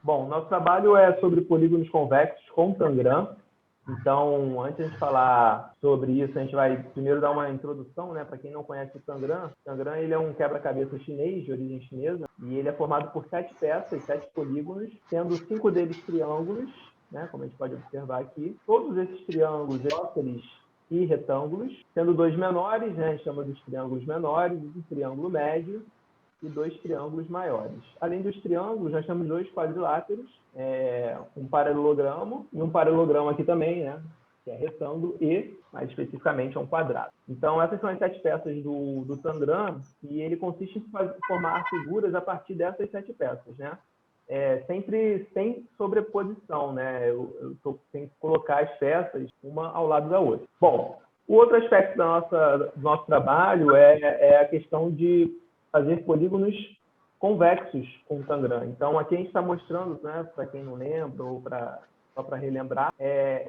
Bom, nosso trabalho é sobre polígonos convexos com Tangram. Então, antes de falar sobre isso, a gente vai primeiro dar uma introdução, né? Para quem não conhece o Tangram. O Tangram ele é um quebra-cabeça chinês, de origem chinesa, e ele é formado por 7 peças, 7 polígonos, sendo 5 deles triângulos, né? Como a gente pode observar aqui. Todos esses triângulos isósceles e retângulos, sendo 2 menores, né? A gente chama dos triângulos menores, um triângulo médio e 2 triângulos maiores. Além dos triângulos, nós temos 2 quadriláteros, um paralelogramo e um paralelogramo aqui também, né? Que é retângulo e, mais especificamente, é um quadrado. Então, essas são as 7 peças do Tangram, e ele consiste em formar figuras a partir dessas 7 peças, né? Sempre sem sobreposição, né? Eu tenho que colocar as peças uma ao lado da outra. Bom, o outro aspecto do nosso trabalho é a questão de fazer polígonos convexos com o Tangram. Então, aqui a gente está mostrando, né, para quem não lembra ou só para relembrar,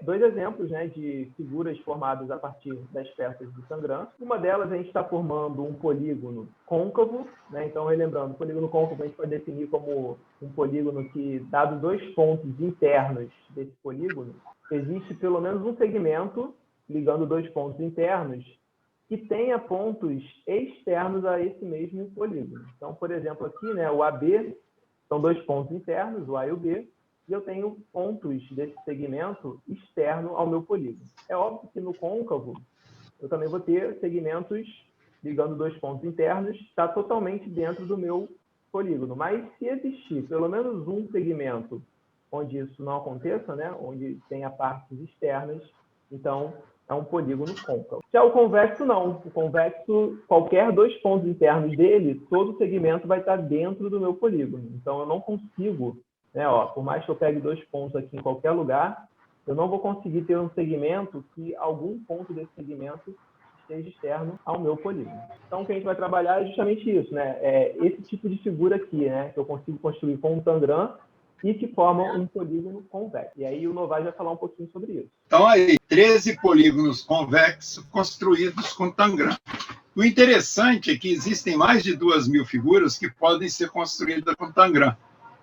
2 exemplos, né, de figuras formadas a partir das peças do Tangram. Uma delas, a gente está formando um polígono côncavo, né? Então, relembrando, o polígono côncavo a gente pode definir como um polígono que, dado 2 pontos internos desse polígono, existe pelo menos um segmento ligando 2 pontos internos que tenha pontos externos a esse mesmo polígono. Então, por exemplo, aqui, né, o AB são 2 pontos internos, o A e o B, e eu tenho pontos desse segmento externo ao meu polígono. É óbvio que no côncavo eu também vou ter segmentos ligando 2 pontos internos, está totalmente dentro do meu polígono. Mas se existir pelo menos um segmento onde isso não aconteça, né, onde tenha partes externas, então é um polígono côncavo. Já o convexo, não. O convexo, qualquer 2 pontos internos dele, todo segmento vai estar dentro do meu polígono. Então, eu não consigo, né, por mais que eu pegue 2 pontos aqui em qualquer lugar, eu não vou conseguir ter um segmento que algum ponto desse segmento esteja externo ao meu polígono. Então, o que a gente vai trabalhar é justamente isso, né? Esse tipo de figura aqui, né, que eu consigo construir com um Tangram, e que formam um polígono convexo. E aí o Novaes vai falar um pouquinho sobre isso. Então, aí, 13 polígonos convexos construídos com Tangram. O interessante é que existem mais de 2.000 figuras que podem ser construídas com Tangram.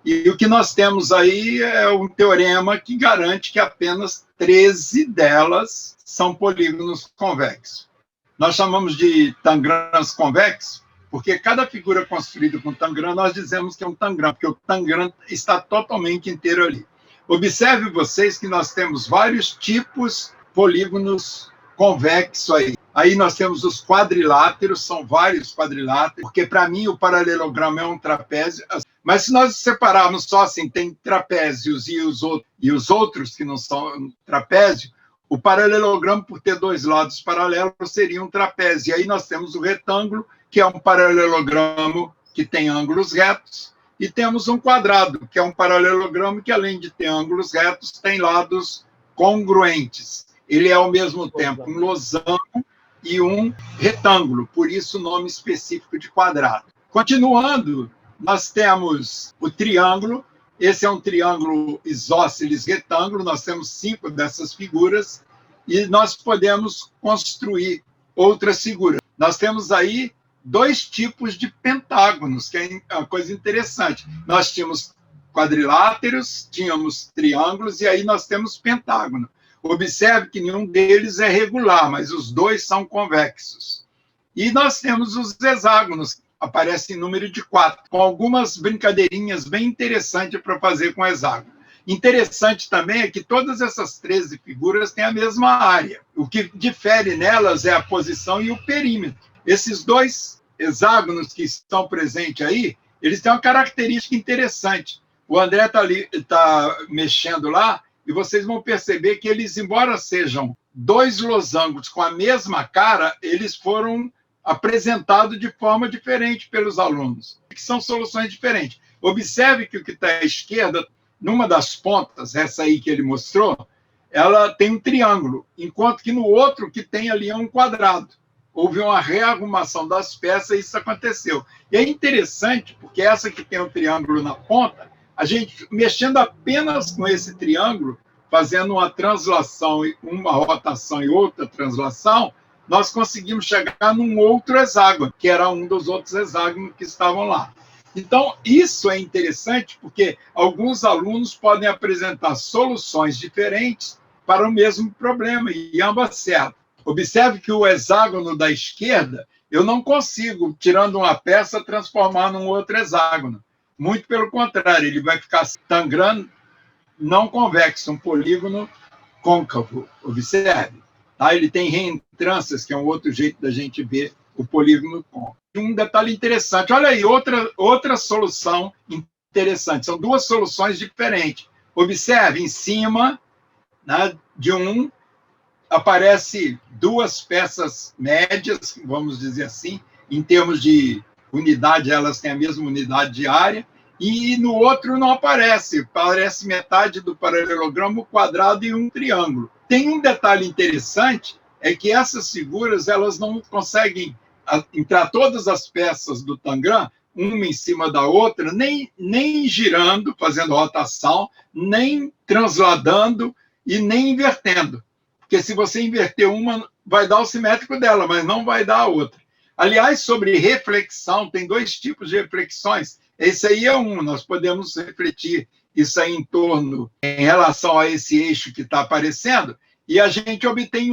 E o que nós temos aí é um teorema que garante que apenas 13 delas são polígonos convexos. Nós chamamos de Tangrams convexos, porque cada figura construída com Tangram, nós dizemos que é um Tangram, porque o Tangram está totalmente inteiro ali. Observe vocês que nós temos vários tipos de polígonos convexos aí. Aí nós temos os quadriláteros, são vários quadriláteros, porque para mim o paralelogramo é um trapézio. Mas se nós separarmos só assim, tem trapézios e os outros que não são trapézio, o paralelogramo, por ter 2 lados paralelos, seria um trapézio. E aí nós temos o retângulo, que é um paralelogramo que tem ângulos retos, e temos um quadrado, que é um paralelogramo que, além de ter ângulos retos, tem lados congruentes. Ele é, ao mesmo tempo, um losango e um retângulo, por isso o nome específico de quadrado. Continuando, nós temos o triângulo. Esse é um triângulo isósceles retângulo, nós temos 5 dessas figuras, e nós podemos construir outras figuras. Nós temos aí 2 tipos de pentágonos, que é uma coisa interessante. Nós tínhamos quadriláteros, tínhamos triângulos, e aí nós temos pentágono. Observe que nenhum deles é regular, mas os 2 são convexos. E nós temos os hexágonos, aparece em número de 4, com algumas brincadeirinhas bem interessantes para fazer com hexágono. Interessante também é que todas essas 13 figuras têm a mesma área. O que difere nelas é a posição e o perímetro. Esses 2 hexágonos que estão presentes aí, eles têm uma característica interessante. O André está mexendo lá, e vocês vão perceber que eles, embora sejam 2 losangos com a mesma cara, eles foram apresentados de forma diferente pelos alunos, que são soluções diferentes. Observe que o que está à esquerda, numa das pontas, essa aí que ele mostrou, ela tem um triângulo, enquanto que no outro que tem ali é um quadrado. Houve uma rearrumação das peças e isso aconteceu. E é interessante, porque essa que tem um triângulo na ponta, a gente, mexendo apenas com esse triângulo, fazendo uma translação, uma rotação e outra translação, nós conseguimos chegar num outro hexágono, que era um dos outros hexágonos que estavam lá. Então, isso é interessante porque alguns alunos podem apresentar soluções diferentes para o mesmo problema, e ambas certas. Observe que o hexágono da esquerda, eu não consigo, tirando uma peça, transformar num outro hexágono. Muito pelo contrário, ele vai ficar Tangram não convexo, um polígono côncavo. Observe. Tá? Ele tem reentrâncias, que é um outro jeito da gente ver o polígono côncavo. Um detalhe interessante, olha aí, outra solução interessante. São duas soluções diferentes. Observe, em cima, né, de um, aparece duas peças médias, vamos dizer assim, em termos de unidade, elas têm a mesma unidade de área, e no outro não aparece, parece metade do paralelogramo quadrado e um triângulo. Tem um detalhe interessante, é que essas figuras elas não conseguem entrar todas as peças do Tangram, uma em cima da outra, nem girando, fazendo rotação, nem transladando e nem invertendo. Porque se você inverter uma, vai dar o simétrico dela, mas não vai dar a outra. Aliás, sobre reflexão, tem dois tipos de reflexões. Esse aí é um, nós podemos refletir isso aí em relação a esse eixo que está aparecendo, e a gente obtém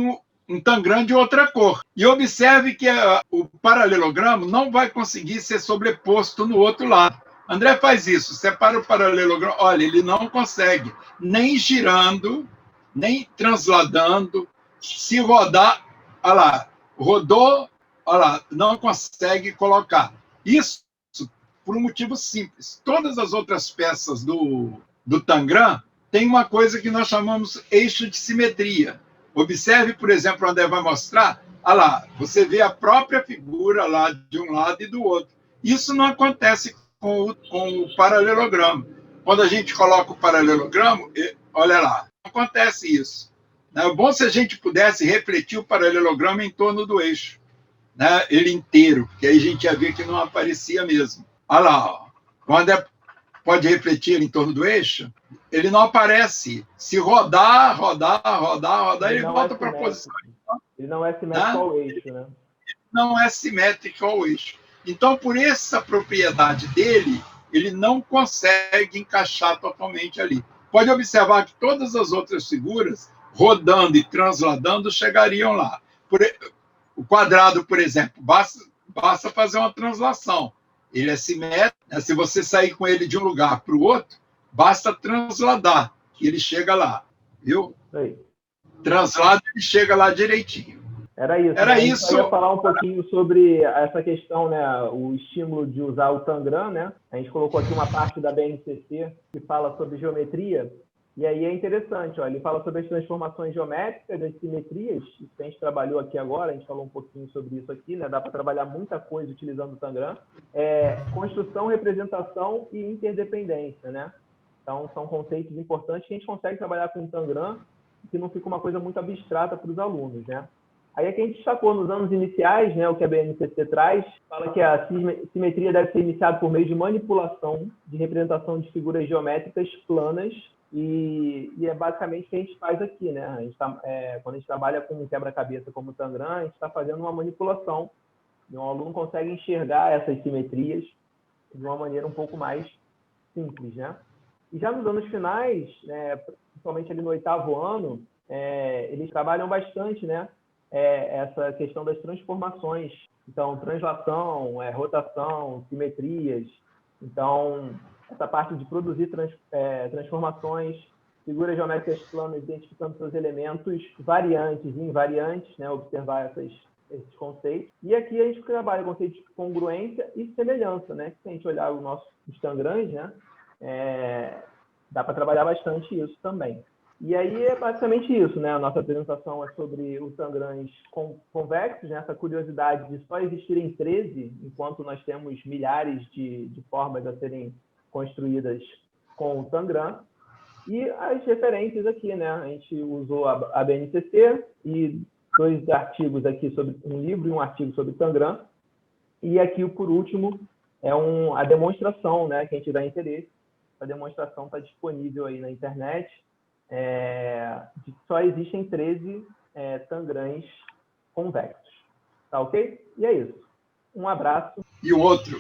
um Tangram de outra cor. E observe que o paralelogramo não vai conseguir ser sobreposto no outro lado. André faz isso, separa o paralelogramo. Olha, ele não consegue, nem girando, nem transladando. Se rodar, olha lá, rodou, olha lá, não consegue colocar. Isso por um motivo simples. Todas as outras peças do Tangram têm uma coisa que nós chamamos eixo de simetria. Observe, por exemplo, onde vai mostrar, olha lá, você vê a própria figura lá de um lado e do outro. Isso não acontece com o paralelogramo. Quando a gente coloca o paralelogramo, olha lá, não acontece isso. É bom se a gente pudesse refletir o paralelogramo em torno do eixo, né, ele inteiro, porque aí a gente ia ver que não aparecia mesmo. Olha lá, ó. Quando pode refletir em torno do eixo, ele não aparece. Se rodar, ele volta para a posição. Ele não é simétrico ao eixo, né? Não é simétrico ao eixo. Então, por essa propriedade dele, ele não consegue encaixar totalmente ali. Pode observar que todas as outras figuras, rodando e transladando, chegariam lá. O quadrado, por exemplo, basta fazer uma translação. Ele é simétrico, né? Se você sair com ele de um lugar para o outro, basta transladar, que ele chega lá, viu? Aí. Translado, ele chega lá direitinho. Era isso. Era né? isso. Eu ia falar um pouquinho sobre essa questão, né? O estímulo de usar o Tangram, né? A gente colocou aqui uma parte da BNCC que fala sobre geometria. E aí é interessante, ó, ele fala sobre as transformações geométricas, as simetrias, isso que a gente trabalhou aqui agora, a gente falou um pouquinho sobre isso aqui, né? Dá para trabalhar muita coisa utilizando o Tangram. Construção, representação e interdependência, né? Então, são conceitos importantes que a gente consegue trabalhar com o Tangram, que não fica uma coisa muito abstrata para os alunos, né? Aí aqui a gente destacou nos anos iniciais, né, o que a BNCC traz, fala que a simetria deve ser iniciada por meio de manipulação de representação de figuras geométricas planas, e é basicamente o que a gente faz aqui, né? A gente quando a gente trabalha com um quebra-cabeça como o Tangram, a gente está fazendo uma manipulação, e o aluno consegue enxergar essas simetrias de uma maneira um pouco mais simples, né? E já nos anos finais, né, principalmente ali no 8º ano, eles trabalham bastante, né? Essa questão das transformações. Então, translação, rotação, simetrias. Então, essa parte de produzir transformações, figuras geométricas planas, identificando seus elementos variantes e invariantes, né? Observar esses conceitos. E aqui a gente trabalha conceitos de congruência e semelhança, né? Se a gente olhar os Tangrams, né? Dá para trabalhar bastante isso também. E aí é basicamente isso, né? A nossa apresentação é sobre os Tangrams convexos, né? Essa curiosidade de só existirem 13, enquanto nós temos milhares de formas a serem construídas com o Tangram. E as referências aqui, né? A gente usou a BNCC e 2 artigos aqui sobre um livro e um artigo sobre Tangram. E aqui, por último, a demonstração, né? Que a gente dá interesse. A demonstração está disponível aí na internet. De que só existem 13 Tangrams convexos. Tá ok? E é isso. Um abraço. E o outro?